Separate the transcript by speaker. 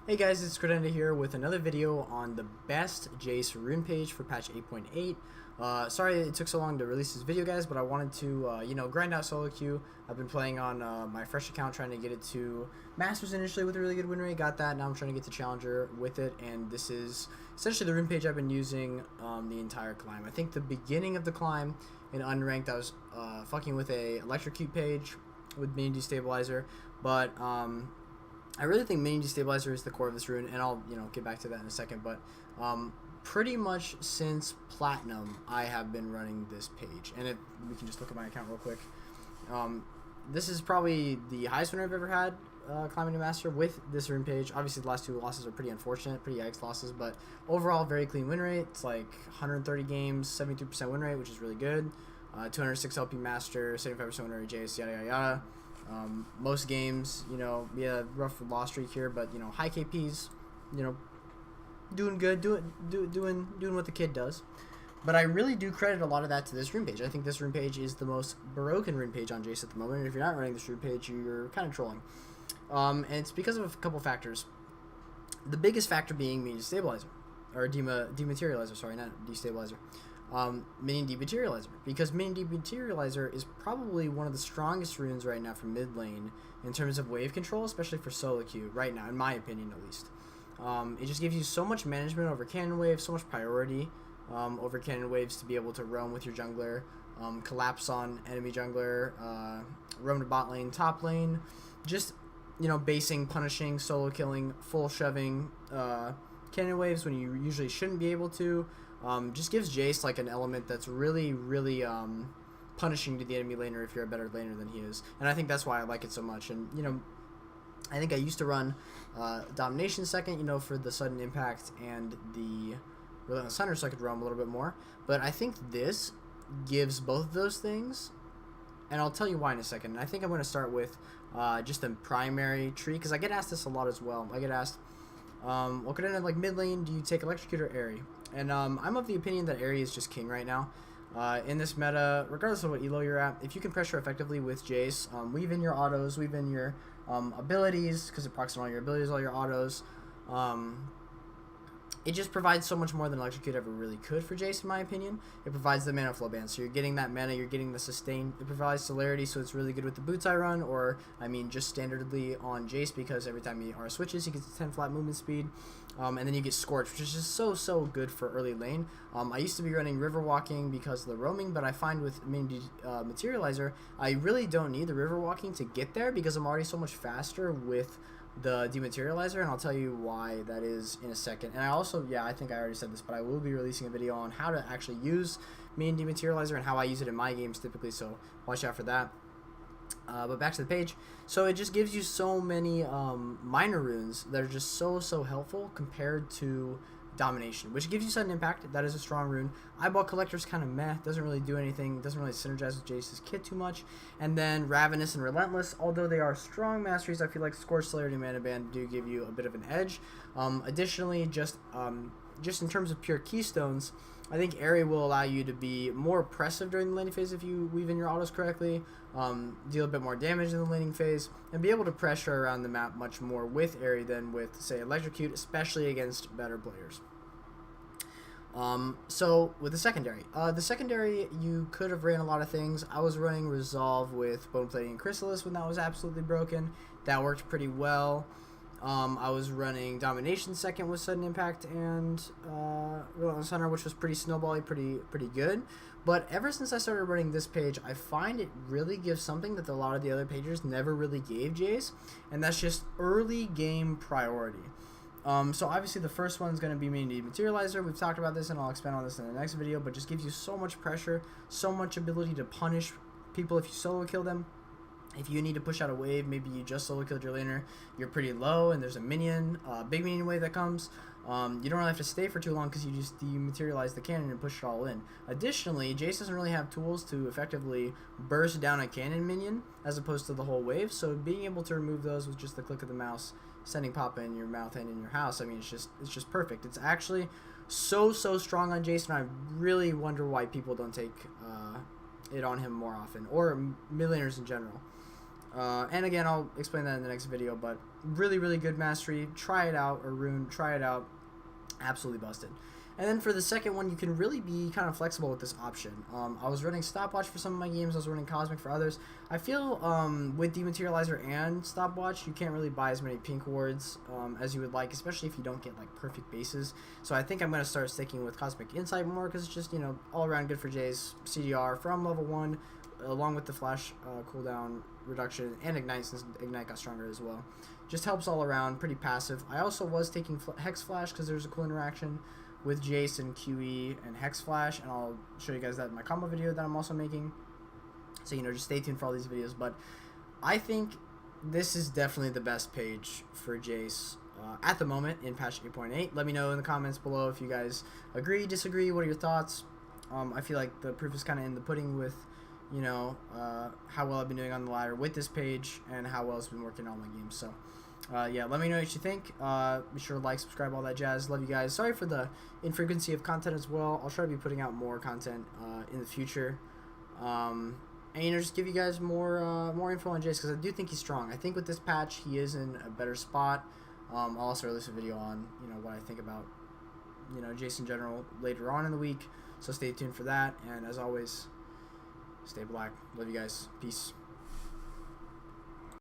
Speaker 1: Hey guys, it's Credenda here with another video on the best Jayce Runepage for patch 8.8. Sorry it took so long to release this video, guys, but I wanted to, grind out solo queue. I've been playing on my fresh account, trying to get it to Masters initially with a really good win rate. Got that. Now I'm trying to get to Challenger with it, and this is essentially the Runepage I've been using the entire climb. I think the beginning of the climb in unranked, I was fucking with a electrocute page with mini destabilizer, but I really think mini destabilizer is the core of this rune, and I'll get back to that in a second. But pretty much since platinum, I have been running this page, and we can just look at my account real quick. This is probably the highest win I've ever had climbing to master with this rune page. Obviously, the last two losses are pretty unfortunate, pretty yikes losses, but overall, very clean win rate. It's like 130 games, 73% win rate, which is really good. 206 LP master, 75% win rate, Jayce, yada yada yada. Most games, we had a rough loss streak here, but high KPs, doing good, doing what the kid does. But I really do credit a lot of that to this rune page. I think this rune page is the most broken rune page on Jayce at the moment. And if you're not running this rune page, you're kind of trolling. And it's because of a couple factors. The biggest factor being mini destabilizer, or dematerializer. Sorry, not destabilizer. Mini dematerializer, because mini dematerializer is probably one of the strongest runes right now for mid lane in terms of wave control, especially for solo queue right now, in my opinion at least. It just gives you so much management over cannon waves, so much priority over cannon waves to be able to roam with your jungler, collapse on enemy jungler, roam to bot lane, top lane, just basing, punishing, solo killing, full shoving cannon waves when you usually shouldn't be able to. Just gives Jayce like an element that's really punishing to the enemy laner if you're a better laner than he is, and I think that's why I like it so much. And I think I used to run Domination second, for the sudden impact and the Relentless Hunter, so I could roam a little bit more. But I think this gives both of those things, and I'll tell you why in a second. And I think I'm going to start with just the primary tree, because I get asked this a lot as well. I get asked, well, could I like mid lane, do you take Electrocute or Airy? And I'm of the opinion that Airy is just king right now. In this meta, regardless of what elo you're at, if you can pressure effectively with Jayce, weave in your autos, weave in your abilities, because it procs on all your abilities, all your autos. It just provides so much more than Electrocute ever really could for Jayce, in my opinion. It provides the mana flow band, so you're getting that mana, you're getting the sustain. It provides celerity, so it's really good with the boots I run, or, just standardly on Jayce, because every time he R switches, he gets a 10 flat movement speed. And then you get Scorch, which is just so good for early lane. I used to be running River Walking because of the roaming, but I find with mini Materializer, I really don't need the River Walking to get there, because I'm already so much faster with the dematerializer, and I'll tell you why that is in a second. And I also, I think I already said this, but I will be releasing a video on how to actually use mini dematerializer and how I use it in my games typically, so watch out for that. But back to the page. So it just gives you so many minor runes that are just so helpful compared to Domination, which gives you sudden impact. That is a strong rune. Eyeball Collector's kind of meh, doesn't really do anything, doesn't really synergize with Jayce's kit too much. And then Ravenous and Relentless, although they are strong masteries, I feel like Scorch, Celerity, Mana Band do give you a bit of an edge. Additionally, just in terms of pure keystones, I think Airy will allow you to be more oppressive during the laning phase if you weave in your autos correctly, deal a bit more damage in the laning phase, and be able to pressure around the map much more with Airy than with, say, Electrocute, especially against better players. So with the secondary, you could have ran a lot of things. I was running Resolve with Bone Plating and Chrysalis when that was absolutely broken. That worked pretty well. I was running Domination second with Sudden Impact and Relentless Hunter, which was pretty snowbally, pretty good. But ever since I started running this page, I find it really gives something that a lot of the other pages never really gave Jayce, and that's just early game priority. So obviously the first one is going to be mini dematerializer. We've talked about this, and I'll expand on this in the next video, but just gives you so much pressure, so much ability to punish people if you solo kill them. If you need to push out a wave, maybe you just solo killed your laner, you're pretty low, and there's a minion, big minion wave that comes. You don't really have to stay for too long because you just dematerialize the cannon and push it all in. Additionally, Jayce doesn't really have tools to effectively burst down a cannon minion as opposed to the whole wave, so being able to remove those with just the click of the mouse, sending Papa in your mouth and in your house, it's just perfect. It's actually so strong on Jayce, and I really wonder why people don't take it on him more often, or mid laners in general. And again, I'll explain that in the next video, but really, really good mastery. Try it out, or rune, try it out. Absolutely busted. And then for the second one, you can really be kind of flexible with this option. I was running Stopwatch for some of my games. I was running Cosmic for others. I feel with Dematerializer and Stopwatch, you can't really buy as many pink wards as you would like, especially if you don't get like perfect bases. So I think I'm going to start sticking with Cosmic Insight more because it's just, you know, all around good for Jayce. CDR from level 1, along with the flash cooldown reduction and Ignite, since Ignite got stronger as well. Just helps all around, pretty passive. I also was taking Hex Flash because there's a cool interaction with Jayce and QE and Hex Flash, and I'll show you guys that in my combo video that I'm also making. So, you know, just stay tuned for all these videos. But I think this is definitely the best page for Jayce at the moment in patch 8.8. Let me know in the comments below if you guys agree, disagree, what are your thoughts. I feel like the proof is kind of in the pudding with, you know, how well I've been doing on the ladder with this page and how well it's been working on my games. So yeah, let me know what you think. Be sure to like, subscribe, all that jazz. Love you guys. Sorry for the infrequency of content as well. I'll try to be putting out more content in the future, and you know, just give you guys more info on Jayce, because I do think he's strong. I think with this patch he is in a better spot. I'll also release a video on, you know, what I think about, you know, Jayce in general later on in the week, so stay tuned for that. And as always, stay black. Love you guys. Peace.